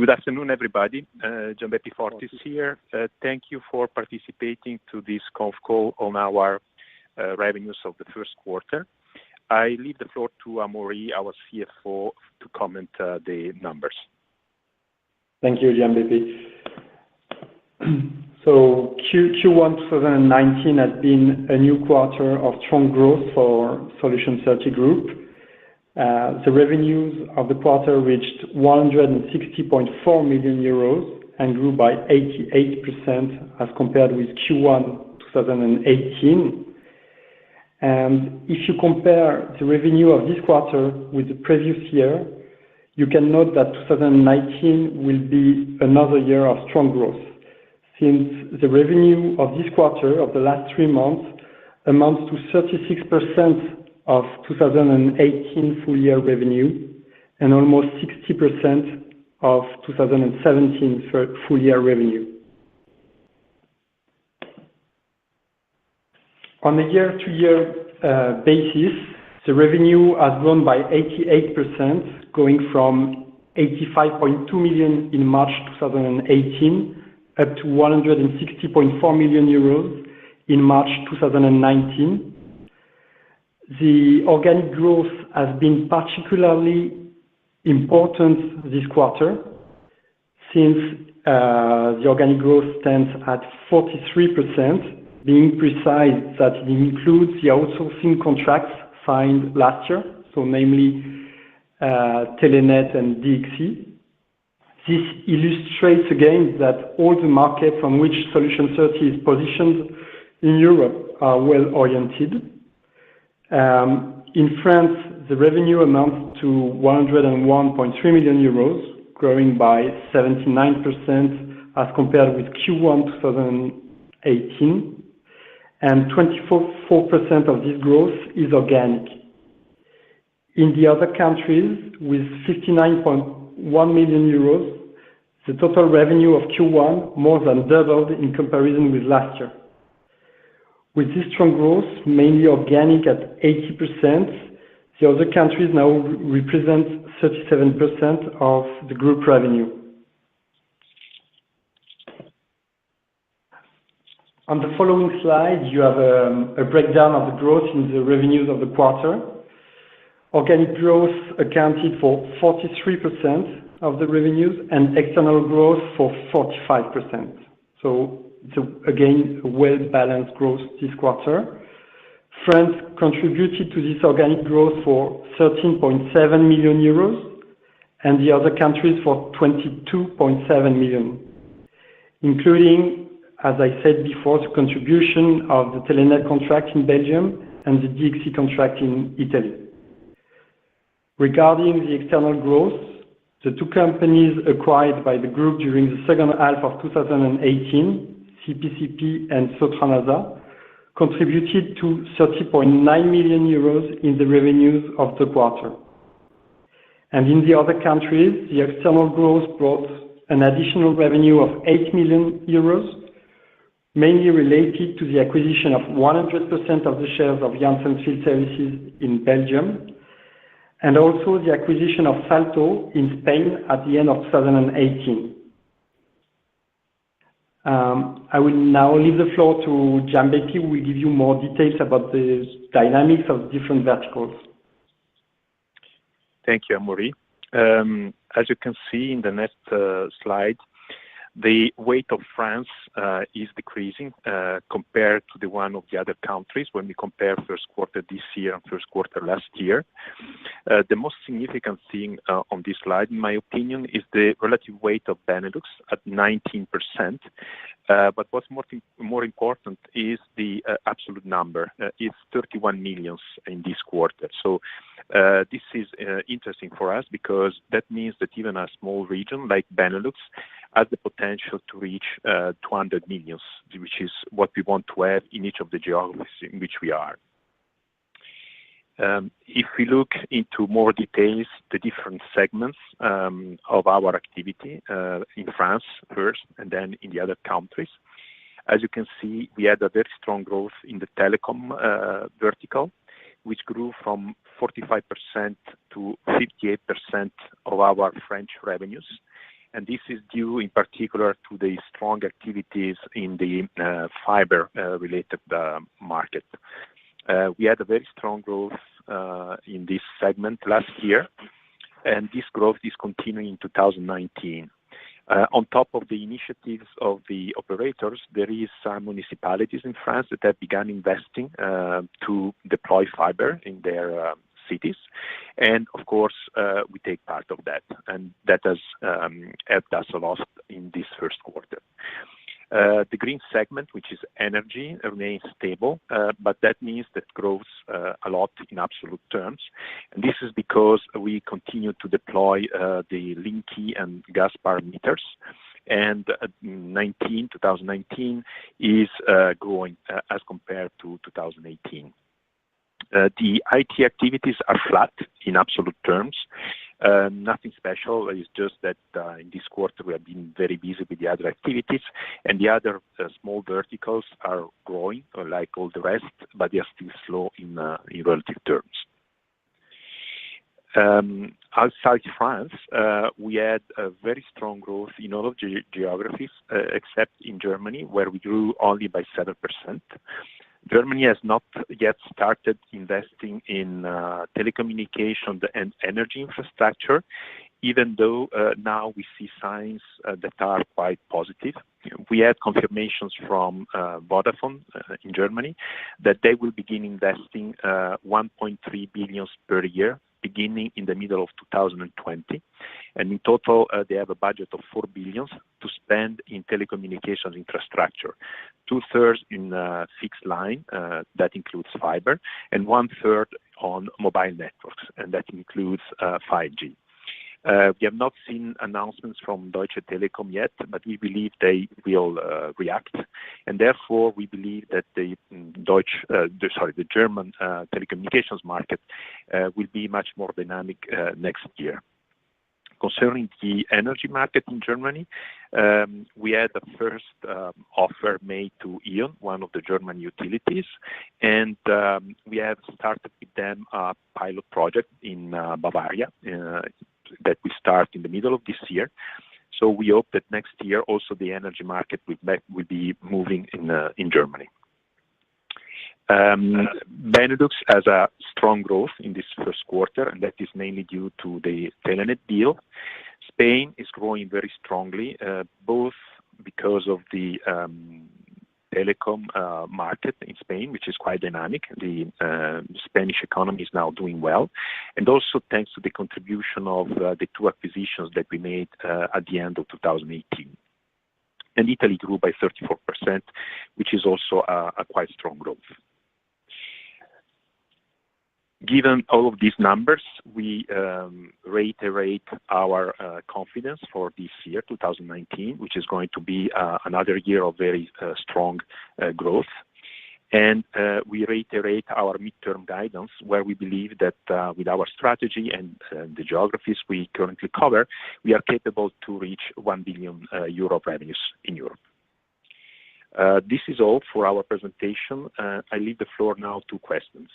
Good afternoon, everybody. Gianbeppi Fortis here. Thank you for participating to this conf call on our revenues of the first quarter. I leave the floor to Amaury, our CFO, to comment the numbers. Thank you, Gianbeppi. So Q1 2019 has been a new quarter of strong growth for Solution 30 Group. The revenues of the quarter reached 160.4 million euros and grew by 88% as compared with Q1 2018. And if you compare the revenue of this quarter with the previous year, you can note that 2019 will be another year of strong growth, since the revenue of this quarter, of the last 3 months, amounts to 36% of 2018 full year revenue and almost 60% of 2017 full year revenue. On a year-to-year basis, the revenue has grown by 88%, going from 85.2 million in March 2018 up to 160.4 million euros in March 2019. The organic growth has been particularly important this quarter, since the organic growth stands at 43%, being precise that it includes the outsourcing contracts signed last year, so namely Telenet and DXC. This illustrates again that all the markets on which Solution 30 is positioned in Europe are well oriented. In France, the revenue amounts to 101.3 million euros, growing by 79% as compared with Q1 2018, and 24% of this growth is organic. In the other countries, with 59.1 million euros, the total revenue of Q1 more than doubled in comparison with last year. With this strong growth, mainly organic at 80%, the other countries now represent 37% of the group revenue. On the following slide, you have a breakdown of the growth in the revenues of the quarter. Organic growth accounted for 43% of the revenues and external growth for 45%. So it's again a well-balanced growth this quarter. France contributed to this organic growth for 13.7 million euros and the other countries for 22.7 million, including, as I said before, the contribution of the Telenet contract in Belgium and the DXC contract in Italy. Regarding the external growth, the two companies acquired by the group during the second half of 2018, CPCP and Sotranasa, contributed to 30.9 million euros in the revenues of the quarter. And in the other countries, the external growth brought an additional revenue of 8 million euros, mainly related to the acquisition of 100% of the shares of Janssen Field Services in Belgium, and also the acquisition of Salto in Spain at the end of 2018. I will now leave the floor to Gianbeppi, who will give you more details about the dynamics of different verticals. Thank you, Amaury. As you can see in the next slide, the weight of France is decreasing compared to the one of the other countries when we compare first quarter this year and first quarter last year. The most significant thing on this slide, in my opinion, is the relative weight of Benelux at 19%. But what's more important is the absolute number. It's 31 million in this quarter. So this is interesting for us because that means that even a small region like Benelux has the potential to reach 200 million, which is what we want to have in each of the geographies in which we are. If we look into more details, the different segments of our activity in France first and then in the other countries, as you can see, we had a very strong growth in the telecom vertical, which grew from 45% to 58% of our French revenues. and this is due in particular to the strong activities in the fiber-related market. We had a very strong growth in this segment last year, and this growth is continuing in 2019. On top of the initiatives of the operators, there is some municipalities in France that have begun investing to deploy fiber in their cities, and of course we take part of that, and that has helped us a lot in this first quarter. The green segment, which is energy, remains stable, but that means that grows a lot in absolute terms. And this is because we continue to deploy the Linky and gas power meters, and 2019 is growing as compared to 2018. The IT activities are flat in absolute terms. Nothing special. It's just that in this quarter we have been very busy with the other activities, and the other small verticals are growing like all the rest, but they are still slow in relative terms. Outside France, we had a very strong growth in all of the geographies except in Germany, where we grew only by 7%. Germany has not yet started investing in telecommunication and energy infrastructure, even though now we see signs that are quite positive. We had confirmations from Vodafone in Germany that they will begin investing 1.3 billion per year, beginning in the middle of 2020. And in total, they have a budget of 4 billion to spend in telecommunications infrastructure, 2/3 in fixed line, that includes fiber, and 1/3 on mobile networks, and that includes 5G. We have not seen announcements from Deutsche Telekom yet, but we believe they will react, and therefore we believe that the German telecommunications market will be much more dynamic next year. Concerning the energy market in Germany, we had the first offer made to E.ON, one of the German utilities, and we have started with them a pilot project in Bavaria that we start in the middle of this year. So we hope that next year also the energy market will be moving in Germany. Benelux has a strong growth in this first quarter, and that is mainly due to the Telenet deal. Spain is growing very strongly, both because of the telecom market in Spain, which is quite dynamic. The Spanish economy is now doing well, and also thanks to the contribution of the two acquisitions that we made at the end of 2018. And Italy grew by 34%, which is also a quite strong growth. Given all of these numbers, we reiterate our confidence for this year, 2019, which is going to be another year of very strong growth. And we reiterate our midterm guidance, where we believe that with our strategy and the geographies we currently cover, we are capable to reach 1 billion euro revenues in Europe. This is all for our presentation. I leave the floor now to questions.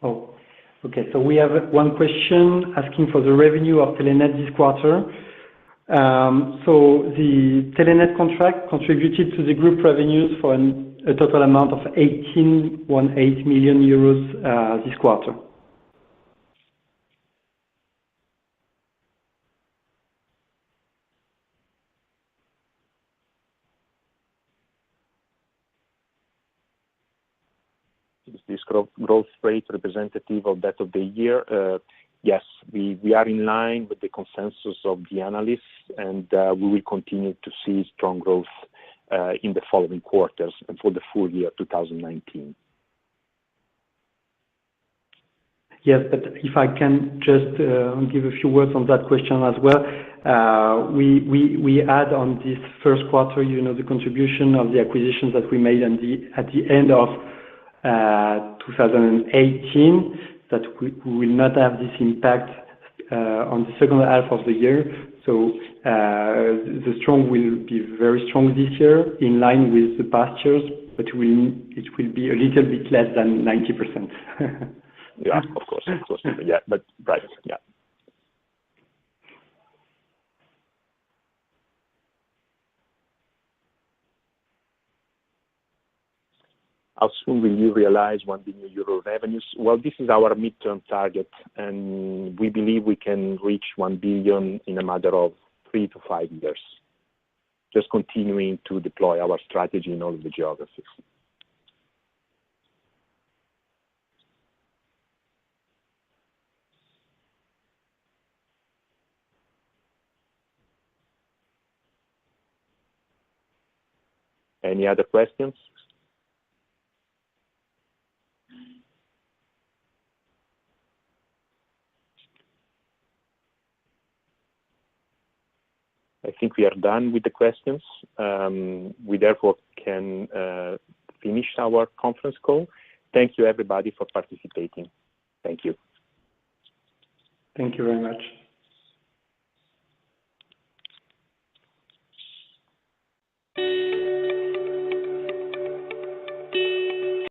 Oh, okay. So we have one question asking for the revenue of Telenet this quarter. So the Telenet contract contributed to the group revenues for a total amount of 18.18 million euros this quarter. Is this growth rate representative of that of the year? Yes, we are in line with the consensus of the analysts, and we will continue to see strong growth in the following quarters and for the full year 2019. Yes, but if I can just give a few words on that question as well. We add on this first quarter, the contribution of the acquisitions that we made at the end of 2018, that we will not have this impact on the second half of the year. So the strong will be very strong this year, in line with the past years, but it will be a little bit less than 90%. Yeah, of course. Yeah, but right. Yeah. How soon will you realize 1 billion euro revenues? Well, this is our midterm target, and we believe we can reach 1 billion in a matter of 3 to 5 years. Just continuing to deploy our strategy in all of the geographies. Any other questions? I think we are done with the questions. We therefore can finish our conference call. Thank you, everybody, for participating. Thank you. Thank you very much.